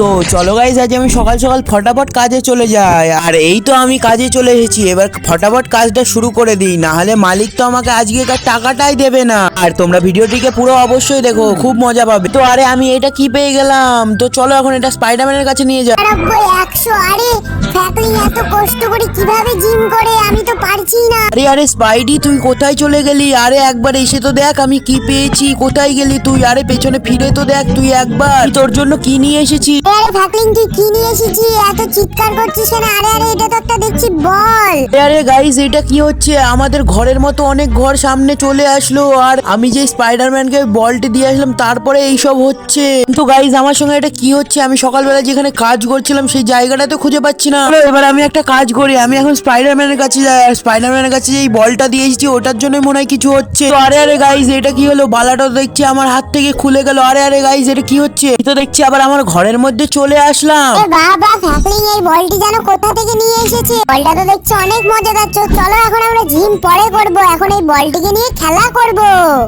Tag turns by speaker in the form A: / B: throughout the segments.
A: তো চলো গাইস, আজ আমি সকাল সকাল ফটাফট কাজে চলে যাই। আর এই তো আমি কাজে চলে এসেছি, এবার ফটাফট কাজটা শুরু করে দিই, না হলে মালিক তো আমাকে আজকেকার টাকাটাই দেবে না। আর তোমরা ভিডিওটিকে পুরো অবশ্যই দেখো, খুব মজা পাবে। তো আরে আমি এটা কি পেয়ে গেলাম, তো চলো এখন এটা স্পাইডারম্যানের কাছে নিয়ে যাও।
B: 100। আরে ফ্যাকলিং এত কষ্ট করে কিভাবে জিম করে, আমি তো পারছি না।
A: আরে আরে স্পাইডি, তুই কোথায় চলে গেলি? আরে একবার এসে তো দেখ আমি কি পেয়েছি। কোথায় গেলি তুই? আরে পেছনে ফিরে তো দেখ তুই একবার, তোর জন্য কি নিয়ে এসেছি।
B: আরে ফ্যাকলিং তুই কি নিয়ে এসেছিস? এত চিৎকার করছিস না? আরে আরে এটা তো একটা দেখছি বল।
A: আরে গাইস, এটা কি হচ্ছে? আমাদের ঘরের মতো অনেক ঘর সামনে চলে আসলো, আর আমি যে স্পাইডারম্যানকে বলটি দিয়ে আসলাম তারপরে এইসব হচ্ছে। কিন্তু গাইস আমার সঙ্গে এটা কি হচ্ছে? আমি সকালবেলা যেখানে কাজ করছিলাম সেই জায়গাটা তো খুঁজে পাচ্ছি না। এবার আমি একটা কাজ করি, আমি এখন স্পাইডারম্যানের কাছে যাই, আর স্পাইডারম্যানের কাছে যে এই বলটা দিয়ে এসেছি ওটার জন্য মনে হয় কিছু হচ্ছে। তো আরে আরে গাইস, এটা কি হলো? বালাটা দেখছি আমার হাত থেকে খুলে গেল। আরে আরে গাইস, এটা কি হচ্ছে? তো দেখছি আবার আমার ঘরের মধ্যে চলে আসলাম।
B: এ বাবা, ফ্যাকলিং এই বলটি যেন কোথা থেকে নিয়ে এসেছে। বলটা তো দেখছি অনেক মজাদার। চলো এখন আমরা জিম পরে করব, এখন এই বলটিকে নিয়ে খেলা করব।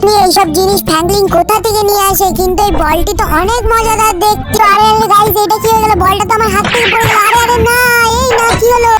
B: তুমি এইসব জিনিস ফ্যাকলিং কোথা থেকে নিয়ে আসে, কিন্তু এই বলটি তো অনেক মজাদার দেখতে। আরে আরে গাইস, এটা কি হয়ে গেল? বলটা তো আমার হাত থেকে পড়ে গেল। আরে আরে না, এই না, কি হলো?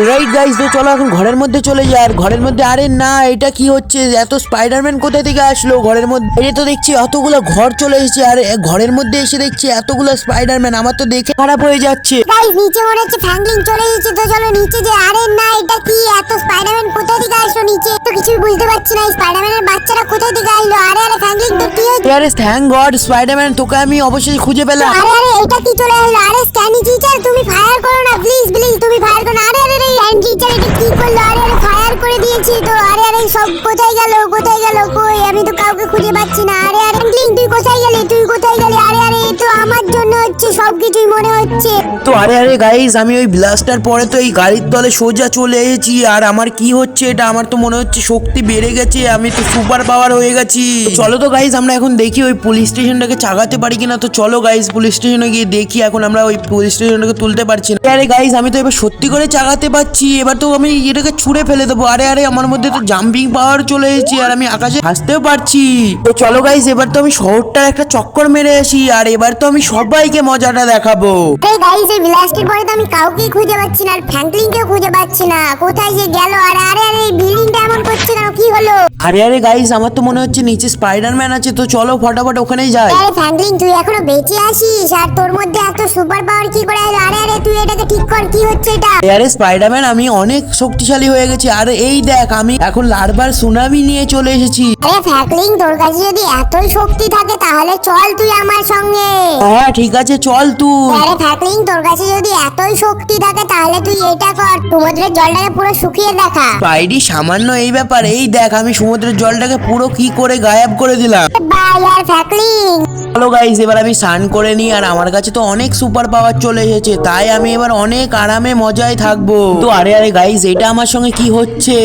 A: রাইট গাইস, তো চলো এখন ঘরের মধ্যে চলে যাই। আর ঘরের মধ্যে আরে না, এটা কি হচ্ছে? এত স্পাইডারম্যান কোথা থেকে আসলো ঘরের মধ্যে? এটা তো দেখছি এতগুলো ঘর চলে এসেছে, আর ঘরের মধ্যে এসে দেখছি এতগুলো স্পাইডারম্যান। আমার তো দেখে খারাপ হয়ে যাচ্ছে।
B: গাইস নিচে মনে হচ্ছে ফ্যাকলিং চলে এসেছে, তো চলো নিচে যে। আরে না, এটা কি? এত স্পাইডারম্যান কোথা থেকে আসলো নিচে? তো কিছুই বুঝতে পারছি না, স্পাইডারম্যানের বাচ্চারা কোথা থেকে আসলো? আরে আরে ফ্যাকলিং তো কি হচ্ছে?
A: আরে থ্যাংক গড স্পাইডারম্যান, তোকে আমি অবশ্যই খুঁজে পেলাম।
B: আরে আরে এটা কি চলে আসলো? আরে স্ট্যানি টিচার, তুমি ফায়ার করো না প্লিজ প্লিজ, তুমি ফায়ার করো না। আরে আরে স্ট্যানি টিচার এটা কি করলো? আরে আরে ফায়ার করে দিয়েছি তো। আরে আরে সব কোথায় গেল? কোথায় গেল? কই, আমি তো কাউকে খুঁজে পাচ্ছি না। আরে আরে ফ্যাকলিং তুই কোথায় গেলি? তুই কোথায় গেলি? আরে আরে এ তো আমার জন্য হচ্ছে সবকিছুই মনে হচ্ছে।
A: তো আরে আরে গাইস, আমি ওই ব্লাস্টার পরে তো এই গাড়ির তলে সোজা চলে এসেছি। আর আমার কি হচ্ছে এটা? আমার তো মনে হচ্ছে শক্তি বেড়ে গেছে, আমি তো সুপার পাওয়ার হয়ে গেছি। চলো তো গাইস আমরা এখন দেখি ওই পুলিশ স্টেশনটাকে চাগাতে পারি কিনা। তো চলো গাইস পুলিশ স্টেশনে গিয়ে দেখি। এখন আমরা ওই পুলিশ স্টেশনটাকে তুলতে পারছি না। আরে গাইস, আমি তো এবার সত্যি করে চাগাতে পারছি। এবার তো আমি এটাকে ছুঁড়ে ফেলে দেবো। আরে আরে আমার মধ্যে তো জাম্পিং পাওয়ার চলে এসেছে, আর আমি আকাশে হাসতেও পারছি। তো চলো গাইস, এবার তো আমি শহরটার একটা চক্কর মেরে আসি, আর এবার তো আমি সবাইকে মজাটা দেখাবো।
B: এই গাইস এই ব্লাস্টের পরে তো আমি কাউকেই খুঁজে পাচ্ছি না, আর ফ্র্যাঙ্কলিনকেও খুঁজে পাচ্ছি না। কোথায় যে গেল? আরে আরে আরে এই বিল্ডিংটা এমন করছে কেন? কি হলো?
A: আরে আরে গাইস, আমার তো মনে হচ্ছে নিচে স্পাইডারম্যান আছে। তো চলো ফটাফট ওখানেই যাই।
B: আরে ফ্র্যাঙ্কলিন তুই এখনো বেঁচে আছিস? আর তোর মধ্যে এত সুপার পাওয়ার কি করে এলো? আরে আরে তুই এটাকে ঠিক কর, কি হচ্ছে এটা?
A: আরে স্পাইডারম্যান, আমি অনেক শক্তিশালী হয়ে গেছি। আর এই দেখ, আমি এখন লার্ভার সুনামি নিয়ে চলে এসেছি।
B: আরে ফ্র্যাঙ্কলিন তোর কাছে যদি এতই শক্তি থাকে তাহলে চল তুই আমার সঙ্গে।
A: হ্যাঁ ঠিক আছে, চল তুই।
B: আরে ফ্র্যাঙ্কলিন তোর কাছে যদি এতই শক্তি থাকে তাহলে তুই এটা কর, সমুদ্রের জলটাকে পুরো শুকিয়ে দেখা।
A: স্পাইডি সামান্য এই ব্যাপার? এই দেখ আমি সমুদ্রের জলটাকে পুরো কি করে গায়েব করে দিলাম।
B: বাই আর ফ্র্যাঙ্কলিন।
A: চলো গাইস, এবার আমি স্নান করে নিই। আর আমার কাছে তো অনেক সুপার পাওয়ার চলে এসেছে, তাই আমি এবার অনেক আরামে মজায় থাকবো। তো আরে আরে গাইস, এটা আমার সঙ্গে কি হচ্ছে?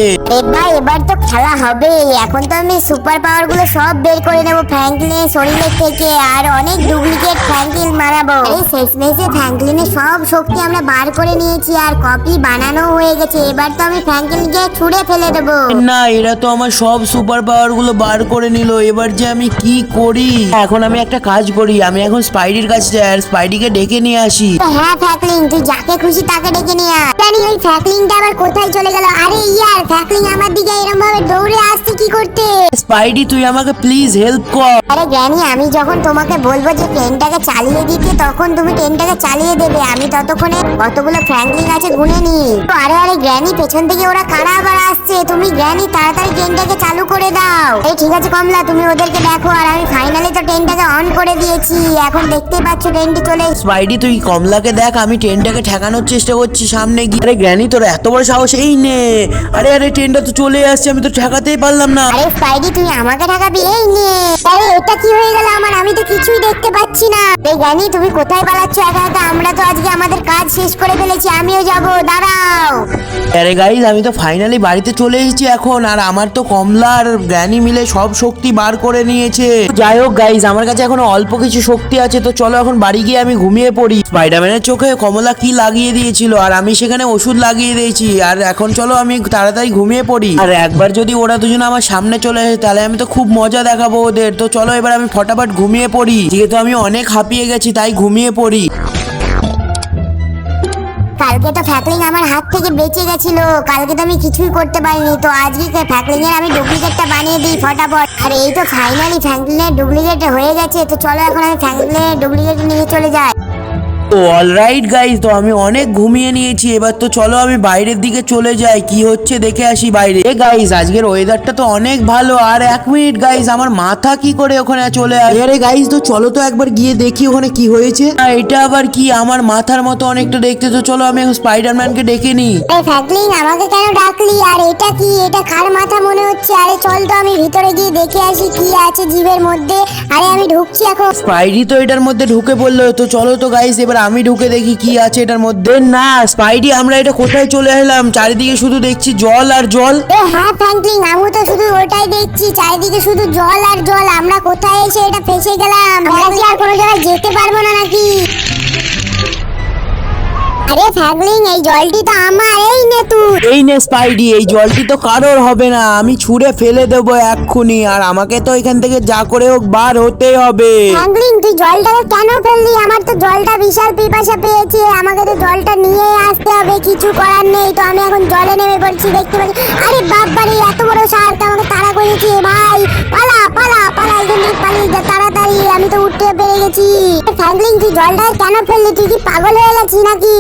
B: ভাই এবার তো খেলা হবে। এখন তো আমি সুপার পাওয়ার গুলো সব বের করে নেবো ফ্র্যাঙ্কলিনের শরীরের থেকে, আর অনেক ডুপ্লিকেট ফ্র্যাঙ্কলিন বানাবো। এই শেষমেশে ফ্র্যাঙ্কলিনের সব শক্তি আমরা বার করে নিয়েছি, আর কপি বানানো হয়ে গেছে। এবার তো আমি ফ্র্যাঙ্কলিনকে ছুঁড়ে ফেলে দেবো।
A: না, এরা তো আমার সব সুপার পাওয়ার গুলো বার করে নিল। এবার যে আমি কি করি? এখন আমি একটা কাজ করি, আমি এখন স্পাইডির কাছে যাই আর স্পাইডিকে ডেকে নিয়ে আসি।
B: হ্যাঁ ফ্র্যাঙ্কলিন, তুই যাকে খুশি তাকে ডেকে নিয়ে আয়। জানি ওই ফ্র্যাঙ্কলিনটা আবার কোথায় চলে গেল? আরে ইয়ার ফ্র্যাঙ্কলিন আমার দিকে এরকম ভাবে দৌড়ে আসছে কি করতে?
A: স্পাইডি তুই আমাকে প্লিজ হেল্প কর।
B: আরে গ্র্যানি, আমি যখন তোমাকে বলবো যে ট্রেনটাকে চালিয়ে দিতে তখন তুমি ট্রেনটাকে চালিয়ে দেবে। আমি ততক্ষণে কতগুলো ফ্র্যাঙ্কলিন আছে গুনে নি। আরে আরে গ্র্যানি, পেছন থেকে ওরা কারা আবার আসছে? তুমি গ্র্যানি তাড়াতাড়ি ট্রেনটাকে চালু করে দাও। এই ঠিক আছে কমলা, তুমি ওদেরকে দেখো। আর আমি ফাইনালি তো ট্রেনটাকে অন করে দিয়েছি, এখন দেখতেই পাচ্ছ ট্রেনটি চলে এসেছে।
A: স্পাইডি তুই কমলাকে দেখ, আমি ট্রেনটাকে ঠেকানোর চেষ্টা করছি সামনে গিয়ে। আরে গ্র্যানি, তোর এত বড় সাহস? এই নে। আরে আরে ট্রেনটা তো চলে আসছে, আমি তো ঠেকাতেই পারলাম না।
B: আরে স্পাইডি তুই আমাকে ঠেকাবি? এই নে। আরে এটা কি হয়ে গেল আমার? আমি তো কিছুই দেখতে পাচ্ছি না। এই গ্র্যানি তুমি কোথায় পালাচ্ছ একা একা? আমরা তো আজকে আমাদের কাজ শেষ করে ফেলেছি, আমিও যাব, দাঁড়াও।
A: আরে গাইস, আমি তো ফাইনালি বাড়িতে চলে এসেছি এখন। আর আমার তো কমলা আর গ্র্যানি মিলে সব শক্তি বার করে নিয়েছে। যাই হোক গাইস, আমার কাছে এখন অল্প কিছু শক্তি আছে। তো চলো এখন বাড়ি গিয়ে আমি ঘুমিয়ে পড়ি। স্পাইডারম্যানের চোখে কমলা কি লাগিয়ে দিয়েছিল, আর আমি সেখানে ওষুধ লাগিয়ে দিয়েছি। আর এখন চলো আমি তাড়াতাড়ি ঘুমিয়ে পড়ি। আর একবার যদি ওরা দুজন আমার সামনে চলে আসে তাহলে আমি তো খুব মজা দেখাবো ওদের। তো চলো এবার আমি ফটাফট ঘুমিয়ে পড়ি, যেহেতু আমি অনেক হাঁপিয়ে গেছি তাই ঘুমিয়ে পড়ি।
B: কালকে তো ফ্যাকলিং আমার হাত থেকে বেঁচে গেছিল, কালকে তো আমি কিছুই করতে পারিনি, তো আজকে ফ্যাকলিং এর আমি ডুপ্লিকেটটা বানিয়ে দিই ফটাফট। আর এই তো ফাইনালি ফ্র্যাঙ্কলিনের ডুপ্লিকেট হয়ে গেছে, তো চলো এখন আমি ফ্র্যাঙ্কলিনের ডুপ্লিকেট নিয়ে চলে যাই।
A: অলরাইট গাইজ, তো আমি অনেক ঘুমিয়ে নিয়েছি, এবার তো চলো আমি বাইরের দিকে চলে যাই, কি হচ্ছে দেখে আসি বাইরে। এ গাইজ, আজকের ওয়েদারটা তো অনেক ভালো। আর 1 মিনিট গাইজ, আমার মাথা কি করে ওখানে চলে আসে? আরে গাইজ, তো চলো তো একবার গিয়ে দেখি ওখানে কি হয়েছে। এটা আবার কি? আমার মাথার মতো অনেকটা দেখতে, তো চলো আমি এখন স্পাইডারম্যানকে ডেকে নিই।
B: এই ফ্র্যাঙ্কলিন, আমাকে কেন ডাকলি? আর এটা কি? এটা কার মাথা মনে হচ্ছে? আরে চল তো আমি ভিতরে গিয়ে দেখে আসি কি আছে জিভের মধ্যে। আরে আমি ঢুকছি এখন।
A: স্পাইডি তো এটার মধ্যে ঢুকে পড়লো, তো চলো তো গাইস এবার আমি ঢুকে দেখি কি আছে এটার মধ্যে। না স্পাইডি, আমরা এটা কোথায় চলে এলাম? চারিদিকে শুধু দেখছি জল আর জল।
B: হ্যাঁ ফ্র্যাঙ্কলিন, আমি তো শুধু ওটাই দেখছি, চারিদিকে শুধু জল আর জল। আমরা কোথায় এসে এটা ফেসে গেলাম? আমরা কি আর কোনো জায়গায় যেতে পারবো না নাকি? আরে ফ্র্যাঙ্কলিন, এই জলটি তো আমার, এই নে তুই।
A: এই নে স্পাইডি, এই জলটি তো কারোর হবে না, আমি ছুঁড়ে ফেলে দেবো এক্ষুনি। আর আমাকে তো এখান থেকে যা করে হোক বার হতেই হবে।
B: ফ্র্যাঙ্কলিন, তুই জলটাকে কেন ফেললি? আমার তো জলটা বিশাল পিপাসা পেয়েছে, আমাকে তো জলটা নিয়ে আসতে হবে, কিছু করার নেই। তো আমি এখন জলে নেমে পড়ছি, দেখতে পাচ্ছি। আরে বাবারে, এত বড় শার্ক আমাকে তাড়া করেছে ভাই। পালা পালা পালা, এখান থেকে পালিয়ে যা তাড়াতাড়ি, আমি তো উঠতে পেরে গেছি। ফ্র্যাঙ্কলিন, তুই জলটাকে কেন ফেললি? তুই কি পাগল হয়ে গেছিস নাকি?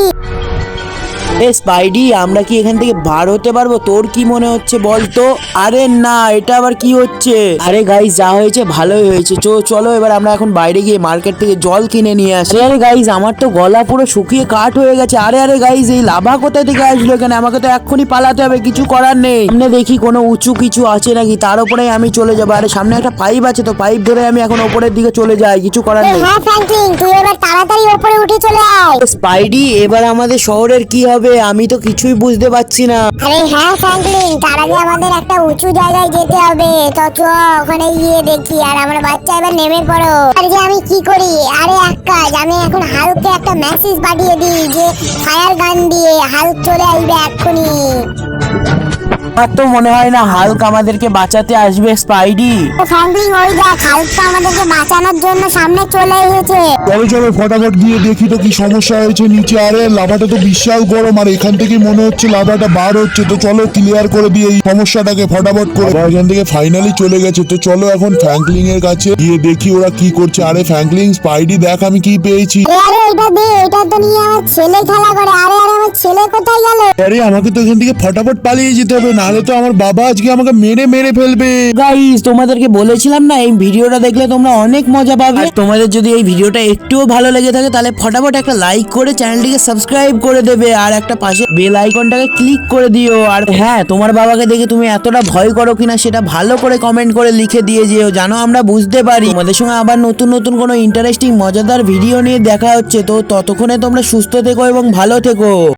A: এ স্পাইডি, আমরা কি এখান থেকে বার হতে পারবো? তোর কি মনে হচ্ছে বল তো? আরে না, এটা আবার কি হচ্ছে? আরে গাইস, যা হয়েছে ভালোই হয়েছে। চলো এবার আমরা এখন বাইরে গিয়ে মার্কেট থেকে জল কিনে নিয়ে আসি। আরে গাইস, আমার তো গলা পুরো শুকিয়ে কাঠ হয়ে গেছে। আরে গাইস, এই লাভা কোথা থেকে আসলো এখানে? আমাকে তো এক্ষুনি পালাতে হবে, কিছু করার নেই। সামনে দেখি কোনো উঁচু কিছু আছে নাকি, তার উপরে আমি চলে যাবো। আরে সামনে একটা পাইপ আছে, তো পাইপ ধরে আমি এখন উপরের দিকে চলে যাই, কিছু করার নেই।
B: হ্যাঁ ফ্র্যাঙ্কলিন, তুই এবার তাড়াতাড়ি উপরে উঠে চলে আয়।
A: স্পাইডি, এবার আমাদের শহরের কি হবে? আমি তো কিছুই বুঝতে পারছি না।
B: আরে হ্যাঁ ফ্র্যাঙ্কলিন, তার আগে আমাদের একটা উঁচু জায়গায় যেতে হবে, তো চ ওখানে গিয়ে দেখি। আর আমার বাচ্চা এবার নেমে পড়ো। আর যে আমি কি করি? আরে এক কাজ, আমি এখন হালকে একটা মেসেজ পাঠিয়ে দিই যে ফায়ার গান দিয়ে হালক চলে আসবে এক্ষুনি।
A: আমার তো মনে হয় না হাল্ক আমাদেরকে বাঁচাতে আসবে স্পাইডি।
B: তো ফ্র্যাঙ্কলিন, ওই দেখ, হালক তো আমাদেরকে বাঁচানোর জন্য সামনে চলে এসেছে।
C: চলো চলো ফটাফট গিয়ে দেখি তো কি সমস্যা হয়েছে নিচে। আরে লাভাটা তো বিশাল গরম, আর এখান থেকে মনে হচ্ছে লাভাটা বার হচ্ছে। তো চলো ক্লিয়ার করে দিই এই সমস্যাটাকে ফটাফট করে। আবার এখান থেকে ফাইনালি চলে গেছে। তো চলো এখন ফ্র্যাঙ্কলিন এর কাছে গিয়ে দেখি ওরা কি করছে। আরে ফ্র্যাঙ্কলিন, স্পাইডি দেখ আমি কি পেয়েছি।
B: আরে এটা দে, এটা তো নিয়ে আমার ছেলে খেলা করে। আরে আমার ছেলে কোথায় গেল?
C: আরে আমাকে তো এখান থেকে ফটাফট পালিয়ে যেতে হবে, নাহলে তো আমার বাবা আজকে আমাকে মেরে মেরে ফেলবে।
A: গাইস, তোমাদেরকে বলেছিলাম না এই ভিডিওটা দেখলে তোমরা অনেক মজা পাবে। আর তোমাদের যদি এই ভিডিওটা একটুও ভালো লেগে থাকে তাহলে ফটাফট একটা লাইক করে চ্যানেলটিকে সাবস্ক্রাইব করে দেবে, আর একটা পাশে বেল আইকনটাকে ক্লিক করে দিও। আর হ্যাঁ, তোমার বাবাকে দেখে তুমি এতটা ভয় করো কিনা সেটা ভালো করে কমেন্ট করে লিখে দিয়ে যেও, জানো আমরা বুঝতে পারি। তোমাদের সঙ্গে আবার নতুন নতুন কোনো ইন্টারেস্টিং মজাদার ভিডিও নিয়ে দেখা হচ্ছে। তো ততক্ষণে তোমরা সুস্থ থেকো এবং ভালো থেকো।